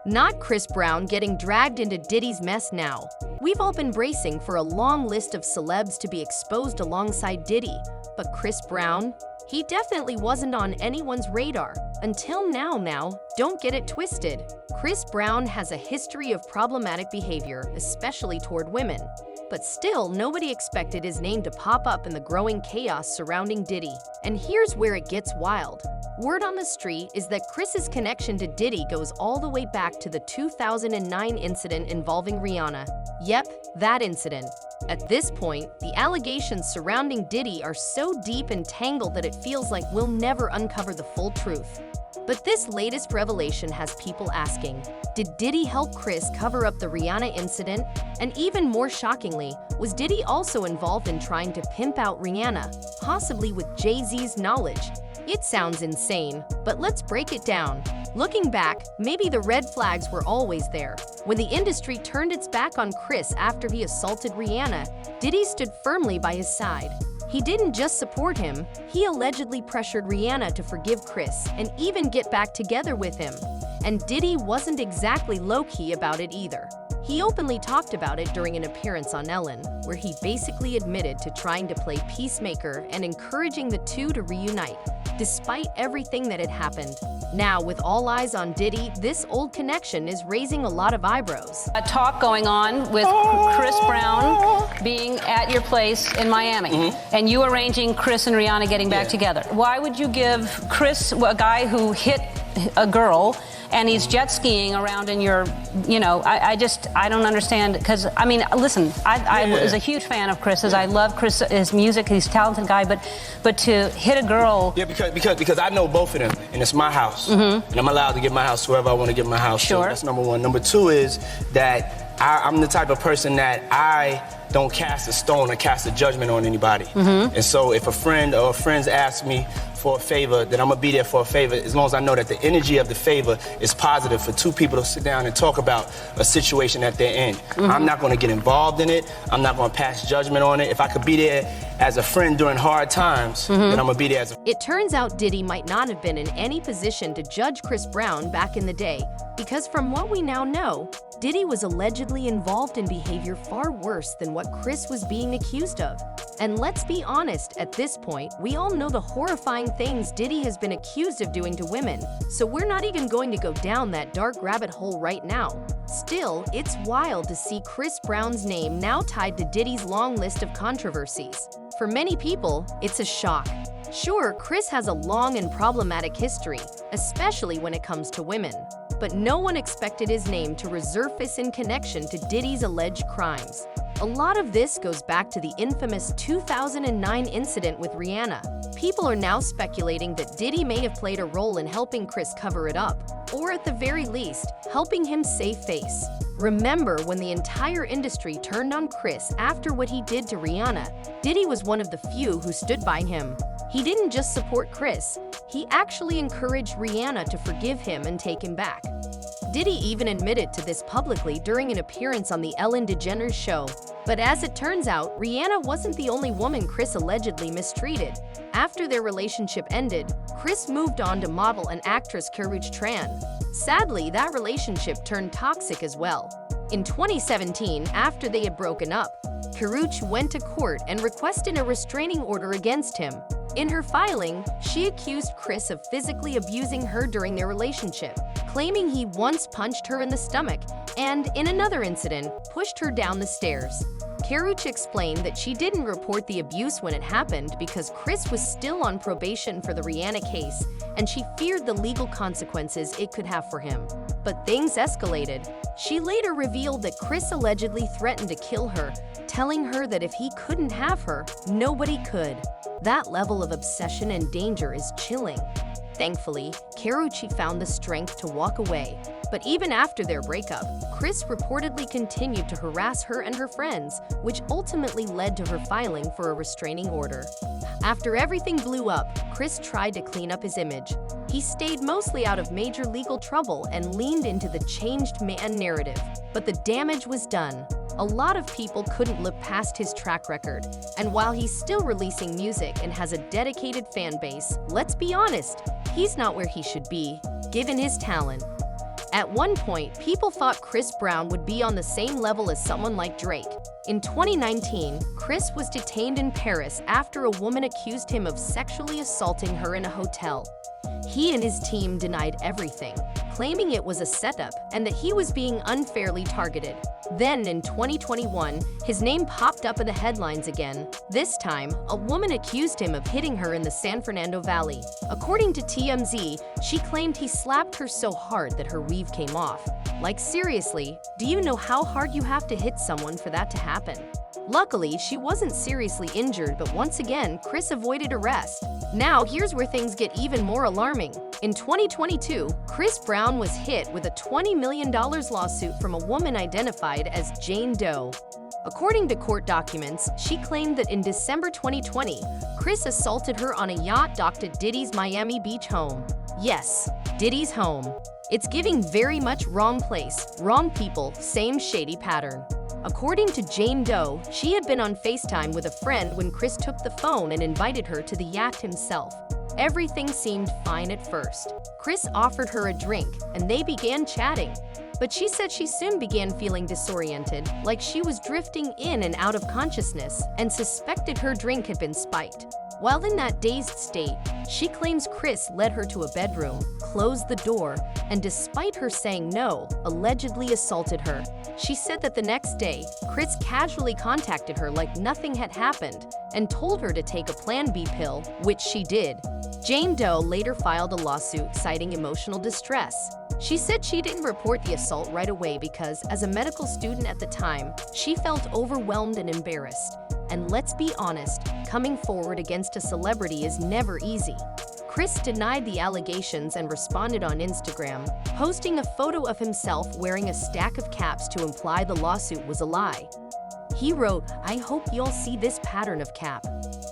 Not Chris Brown getting dragged into Diddy's mess now. We've all been bracing for a long list of celebs to be exposed alongside Diddy, but Chris Brown? He definitely wasn't on anyone's radar. Until now, don't get it twisted. Chris Brown has a history of problematic behavior, especially toward women. But still, nobody expected his name to pop up in the growing chaos surrounding Diddy. And here's where it gets wild. Word on the street is that Chris's connection to Diddy goes all the way back to the 2009 incident involving Rihanna. Yep, that incident. At this point, the allegations surrounding Diddy are so deep and tangled that it feels like we'll never uncover the full truth. But this latest revelation has people asking, did Diddy help Chris cover up the Rihanna incident? And even more shockingly, was Diddy also involved in trying to pimp out Rihanna, possibly with Jay-Z's knowledge? It sounds insane, but let's break it down. Looking back, maybe the red flags were always there. When the industry turned its back on Chris after he assaulted Rihanna, Diddy stood firmly by his side. He didn't just support him, he allegedly pressured Rihanna to forgive Chris and even get back together with him. And Diddy wasn't exactly low-key about it either. He openly talked about it during an appearance on Ellen, where he basically admitted to trying to play peacemaker and encouraging the two to reunite, despite everything that had happened. Now, with all eyes on Diddy, this old connection is raising a lot of eyebrows. A talk going on with Chris Brown being at your place in Miami, and you arranging Chris and Rihanna getting back together. Why would you give Chris, a guy who hit a girl, and he's jet skiing around in your, I don't understand. Because, I mean, listen, I was a huge fan of Chris's. I love Chris, his music, he's a talented guy, but to hit a girl. Yeah, because I know both of them, and it's my house. And I'm allowed to give my house to whoever I want to give my house to. That's number one. Number two is that I'm the type of person that I don't cast a stone or cast a judgment on anybody. And so if a friend or friends ask me for a favor, then I'm gonna be there for a favor as long as I know that the energy of the favor is positive for two people to sit down and talk about a situation that they're in. I'm not gonna get involved in it. I'm not gonna pass judgment on it. If I could be there as a friend during hard times, then I'm gonna be there as a... It turns out Diddy might not have been in any position to judge Chris Brown back in the day, because from what we now know, Diddy was allegedly involved in behavior far worse than what Chris was being accused of. And let's be honest, at this point, we all know the horrifying things Diddy has been accused of doing to women, so we're not even going to go down that dark rabbit hole right now. Still, it's wild to see Chris Brown's name now tied to Diddy's long list of controversies. For many people, it's a shock. Sure, Chris has a long and problematic history, especially when it comes to women. But no one expected his name to resurface in connection to Diddy's alleged crimes. A lot of this goes back to the infamous 2009 incident with Rihanna. People are now speculating that Diddy may have played a role in helping Chris cover it up, or at the very least, helping him save face. Remember when the entire industry turned on Chris after what he did to Rihanna? Diddy was one of the few who stood by him. He didn't just support Chris, he actually encouraged Rihanna to forgive him and take him back. Diddy even admitted to this publicly during an appearance on the Ellen DeGeneres show. But as it turns out, Rihanna wasn't the only woman Chris allegedly mistreated. After their relationship ended, Chris moved on to model and actress Karrueche Tran. Sadly, that relationship turned toxic as well. In 2017, after they had broken up, Karrueche went to court and requested a restraining order against him. In her filing, she accused Chris of physically abusing her during their relationship, claiming he once punched her in the stomach and, in another incident, pushed her down the stairs. Karrueche explained that she didn't report the abuse when it happened because Chris was still on probation for the Rihanna case, and she feared the legal consequences it could have for him. But things escalated. She later revealed that Chris allegedly threatened to kill her, telling her that if he couldn't have her, nobody could. That level of obsession and danger is chilling. Thankfully, Karrueche found the strength to walk away. But even after their breakup, Chris reportedly continued to harass her and her friends, which ultimately led to her filing for a restraining order. After everything blew up, Chris tried to clean up his image. He stayed mostly out of major legal trouble and leaned into the changed man narrative. But the damage was done. A lot of people couldn't look past his track record. And while he's still releasing music and has a dedicated fan base, let's be honest, he's not where he should be, given his talent. At one point, people thought Chris Brown would be on the same level as someone like Drake. In 2019, Chris was detained in Paris after a woman accused him of sexually assaulting her in a hotel. He and his team denied everything, claiming it was a setup and that he was being unfairly targeted. Then, in 2021, his name popped up in the headlines again. This time, a woman accused him of hitting her in the San Fernando Valley. According to TMZ, she claimed he slapped her so hard that her weave came off. Like, seriously, do you know how hard you have to hit someone for that to happen? Luckily, she wasn't seriously injured, but once again, Chris avoided arrest. Now, here's where things get even more alarming. In 2022, Chris Brown was hit with a $20 million lawsuit from a woman identified as Jane Doe. According to court documents, she claimed that in December 2020, Chris assaulted her on a yacht docked at Diddy's Miami Beach home. Yes, Diddy's home. It's giving very much wrong place, wrong people, same shady pattern. According to Jane Doe, she had been on FaceTime with a friend when Chris took the phone and invited her to the yacht himself. Everything seemed fine at first. Chris offered her a drink, and they began chatting. But she said she soon began feeling disoriented, like she was drifting in and out of consciousness, and suspected her drink had been spiked. While in that dazed state, she claims Chris led her to a bedroom, closed the door, and despite her saying no, allegedly assaulted her. She said that the next day, Chris casually contacted her like nothing had happened and told her to take a Plan B pill, which she did. Jane Doe later filed a lawsuit citing emotional distress. She said she didn't report the assault right away because, as a medical student at the time, she felt overwhelmed and embarrassed. And let's be honest, coming forward against a celebrity is never easy. Chris denied the allegations and responded on Instagram, posting a photo of himself wearing a stack of caps to imply the lawsuit was a lie. He wrote, "I hope you'll see this pattern of cap.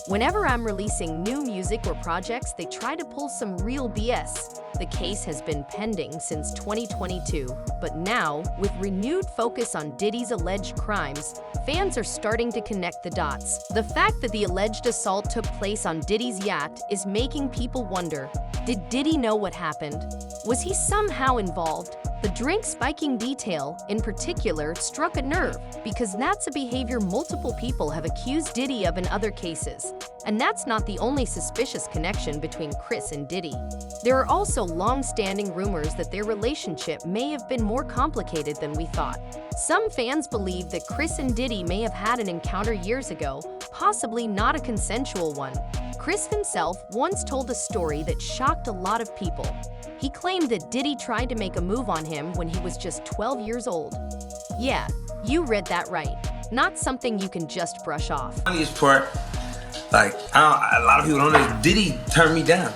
Whenever I'm releasing new music or projects, they try to pull some real BS. The case has been pending since 2022, but now, with renewed focus on Diddy's alleged crimes, fans are starting to connect the dots. The fact that the alleged assault took place on Diddy's yacht is making people wonder, did Diddy know what happened? Was he somehow involved? The drink spiking detail, in particular, struck a nerve because that's a behavior multiple people have accused Diddy of in other cases. And that's not the only suspicious connection between Chris and Diddy. There are also long-standing rumors that their relationship may have been more complicated than we thought. Some fans believe that Chris and Diddy may have had an encounter years ago, possibly not a consensual one. Chris himself once told a story that shocked a lot of people. He claimed that Diddy tried to make a move on him when he was just 12 years old. Yeah, you read that right. Not something you can just brush off. The funniest part, like, a lot of people don't know, Diddy turned me down.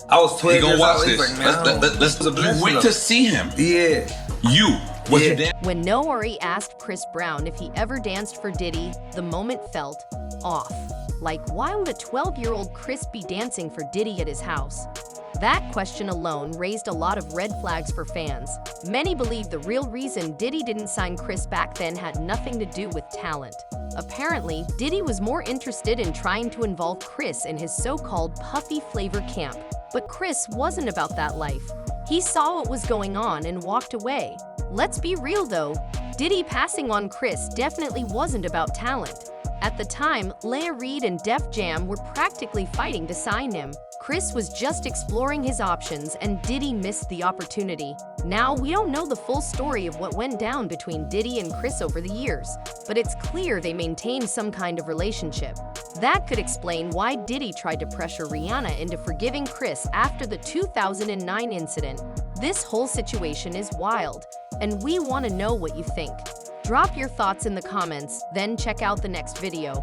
I was 12 years old. He's like, man, let's wait to see him. Yeah. You. Was you dancing? When Nori asked Chris Brown if he ever danced for Diddy, the moment felt off. Like, why would a 12-year-old Chris be dancing for Diddy at his house? That question alone raised a lot of red flags for fans. Many believe the real reason Diddy didn't sign Chris back then had nothing to do with talent. Apparently, Diddy was more interested in trying to involve Chris in his so-called puffy flavor camp. But Chris wasn't about that life. He saw what was going on and walked away. Let's be real though, Diddy passing on Chris definitely wasn't about talent. At the time, Leah Reid and Def Jam were practically fighting to sign him. Chris was just exploring his options and Diddy missed the opportunity. Now, we don't know the full story of what went down between Diddy and Chris over the years, but it's clear they maintained some kind of relationship. That could explain why Diddy tried to pressure Rihanna into forgiving Chris after the 2009 incident. This whole situation is wild, and we want to know what you think. Drop your thoughts in the comments, then check out the next video.